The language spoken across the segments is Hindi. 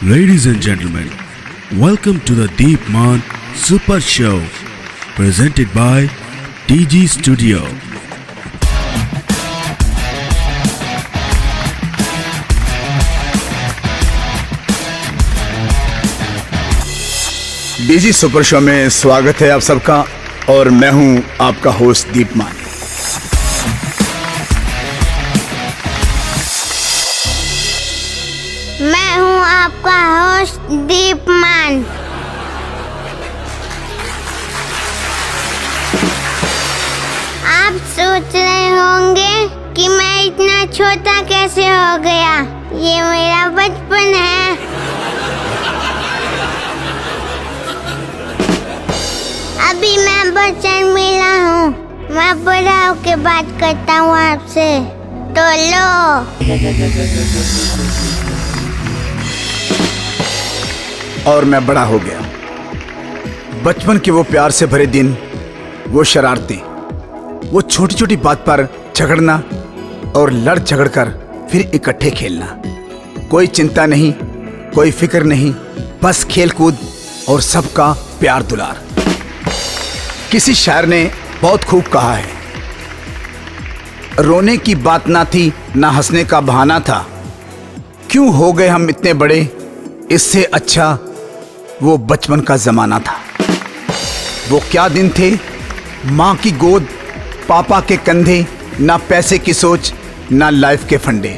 Ladies and gentlemen, welcome to the Deep Man Super Show, presented by TG Studio. DG super show में स्वागत है आप सबका और मैं हूं आपका होस्ट दीपमान। मैं हूँ आपका होस्ट दीपमान। आप सोच रहे होंगे कि मैं इतना छोटा कैसे हो गया। ये मेरा बचपन है। अभी मैं बचपन मिला हूँ। मैं बड़ा होके बात करता हूँ आपसे। तो लो। और मैं बड़ा हो गया। बचपन के वो प्यार से भरे दिन, वो शरारतें, वो छोटी छोटी बात पर झगड़ना और लड़ झगड़ कर फिर इकट्ठे खेलना। कोई चिंता नहीं, कोई फिक्र नहीं, बस खेल कूद और सबका प्यार दुलार। किसी शायर ने बहुत खूब कहा है, रोने की बात ना थी ना हंसने का बहाना था, क्यों हो गए हम इतने बड़े, इससे अच्छा वो बचपन का जमाना था। वो क्या दिन थे, माँ की गोद, पापा के कंधे, ना पैसे की सोच ना लाइफ के फंडे।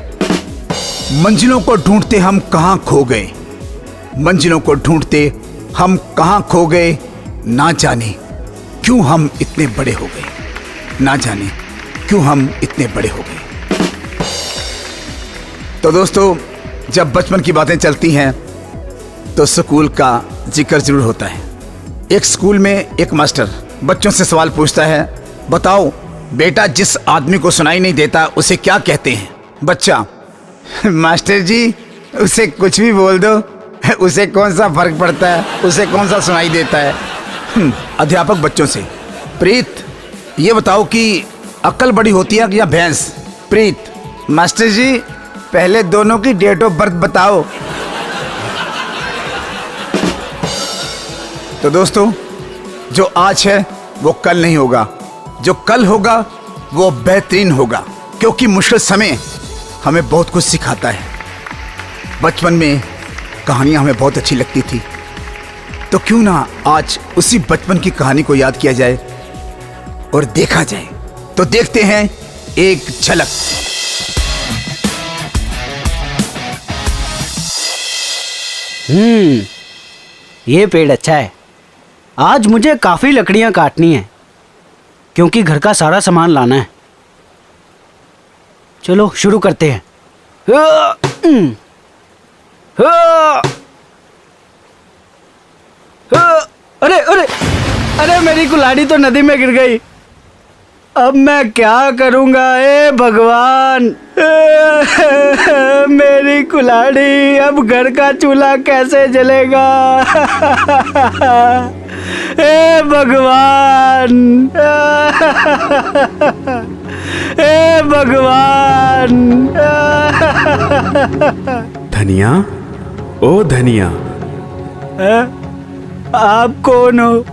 मंजिलों को ढूंढते हम कहाँ खो गए, मंजिलों को ढूंढते हम कहाँ खो गए। ना जाने क्यों हम इतने बड़े हो गए, ना जाने क्यों हम इतने बड़े हो गए। तो दोस्तों, जब बचपन की बातें चलती हैं तो स्कूल का जिक्र जरूर होता है। एक स्कूल में एक मास्टर बच्चों से सवाल पूछता है, बताओ बेटा, जिस आदमी को सुनाई नहीं देता उसे क्या कहते हैं? बच्चा, मास्टर जी उसे कुछ भी बोल दो, उसे कौन सा फर्क पड़ता है, उसे कौन सा सुनाई देता है। अध्यापक बच्चों से, प्रीत ये बताओ कि अक्ल बड़ी होती है या भैंस? प्रीत, मास्टर जी पहले दोनों की डेट ऑफ बर्थ बताओ। तो दोस्तों, जो आज है वो कल नहीं होगा, जो कल होगा वो बेहतरीन होगा, क्योंकि मुश्किल समय हमें बहुत कुछ सिखाता है। बचपन में कहानियां हमें बहुत अच्छी लगती थी, तो क्यों ना आज उसी बचपन की कहानी को याद किया जाए और देखा जाए। तो देखते हैं एक झलक। ये पेड़ अच्छा है। आज मुझे काफी लकड़ियां काटनी है, क्योंकि घर का सारा सामान लाना है। चलो शुरू करते हैं। अरे अरे अरे, मेरी कुल्हाड़ी तो नदी में गिर गई। अब मैं क्या करूंगा? ए भगवान, मेरी कुल्हाड़ी, अब घर का चूल्हा कैसे जलेगा? ए भगवान, ए भगवान। धनिया, ओ धनिया। आप कौन हो?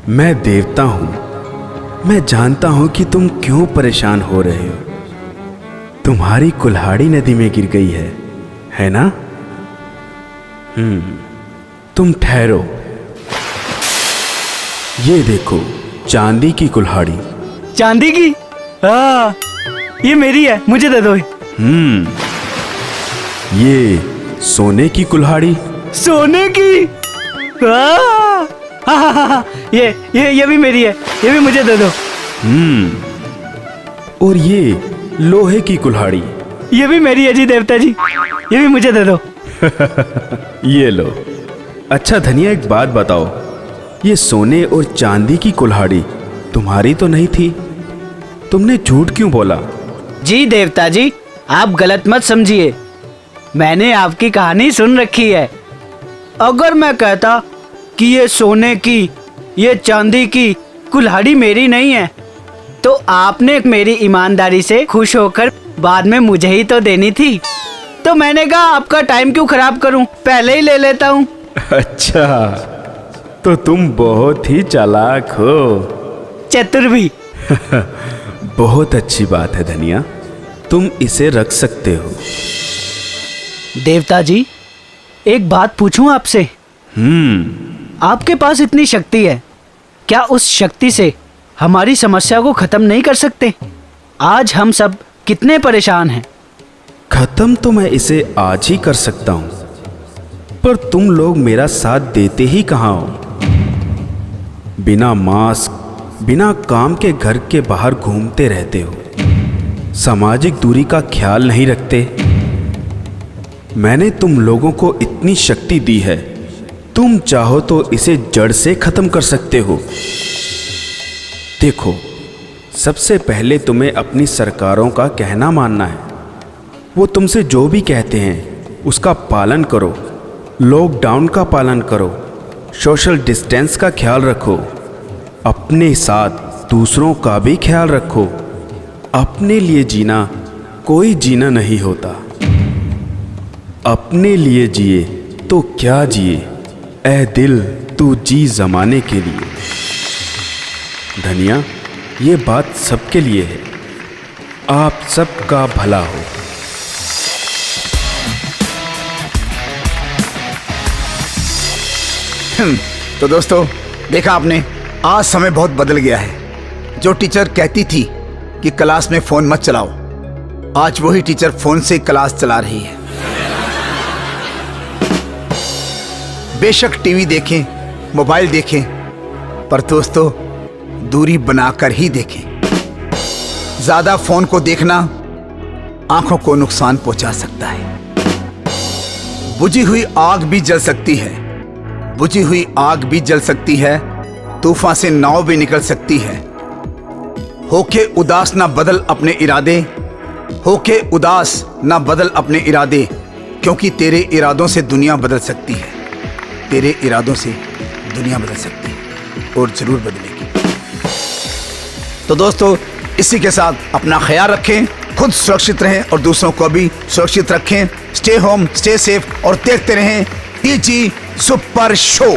मैं देवता हूँ। मैं जानता हूँ कि तुम क्यों परेशान हो रहे हो। तुम्हारी कुल्हाड़ी नदी में गिर गई है ना? तुम ठहरो। ये देखो, चांदी की कुल्हाड़ी। चांदी की? हाँ, ये मेरी है, मुझे दे दो। ये सोने की कुल्हाड़ी। सोने की? हाँ, ये भी मेरी है, ये भी मुझे दे दो। और ये लोहे की कुल्हाड़ी। ये भी मेरी है जी देवता जी, ये भी मुझे दे दो। ये लो। अच्छा धनिया, एक बात बताओ, ये सोने और चांदी की कुल्हाड़ी तुम्हारी तो नहीं थी, तुमने झूठ क्यों बोला? जी देवता जी, आप गलत मत समझिए। मैंने आपकी कहानी सुन रखी है। अगर मैं कहता कि ये सोने की, ये चांदी की कुल्हाड़ी मेरी नहीं है, तो आपने मेरी ईमानदारी से खुश होकर बाद में मुझे ही तो देनी थी। तो मैंने कहा आपका टाइम क्यों खराब करूं, पहले ही ले लेता हूं। अच्छा, तो तुम बहुत ही चालाक हो। चतुर भी। बहुत अच्छी बात है धनिया, तुम इसे रख सकते हो। देवता जी, एक बात पूछूं आपसे? आपके पास इतनी शक्ति है, क्या उस शक्ति से हमारी समस्या को खत्म नहीं कर सकते? आज हम सब कितने परेशान हैं। खत्म तो मैं इसे आज ही कर सकता हूं, पर तुम लोग मेरा साथ देते ही कहाँ हो। बिना मास्क, बिना काम के घर के बाहर घूमते रहते हो, सामाजिक दूरी का ख्याल नहीं रखते। मैंने तुम लोगों को इतनी शक्ति दी है, तुम चाहो तो इसे जड़ से खत्म कर सकते हो। देखो, सबसे पहले तुम्हें अपनी सरकारों का कहना मानना है। वो तुमसे जो भी कहते हैं उसका पालन करो। लॉकडाउन का पालन करो, सोशल डिस्टेंस का ख्याल रखो, अपने साथ दूसरों का भी ख्याल रखो। अपने लिए जीना कोई जीना नहीं होता। अपने लिए जिए तो क्या जिए, ऐ दिल तू जी जमाने के लिए। धनिया, ये बात सबके लिए है। आप सबका भला हो। तो दोस्तों, देखा आपने, आज समय बहुत बदल गया है। जो टीचर कहती थी कि क्लास में फोन मत चलाओ, आज वही टीचर फोन से क्लास चला रही है। बेशक टीवी देखें, मोबाइल देखें, पर दोस्तों दूरी बनाकर ही देखें। ज्यादा फोन को देखना आंखों को नुकसान पहुंचा सकता है। बुझी हुई आग भी जल सकती है, बुझी हुई आग भी जल सकती है, तूफान से नाव भी निकल सकती है। होके उदास ना बदल अपने इरादे, होके उदास ना बदल अपने इरादे, क्योंकि तेरे इरादों से दुनिया बदल सकती है। तेरे इरादों से दुनिया बदल सकती है और जरूर बदलेगी। तो दोस्तों, इसी के साथ अपना ख्याल रखें, खुद सुरक्षित रहें और दूसरों को भी सुरक्षित रखें। स्टे होम, स्टे सेफ और देखते रहें टीजी सुपर शो।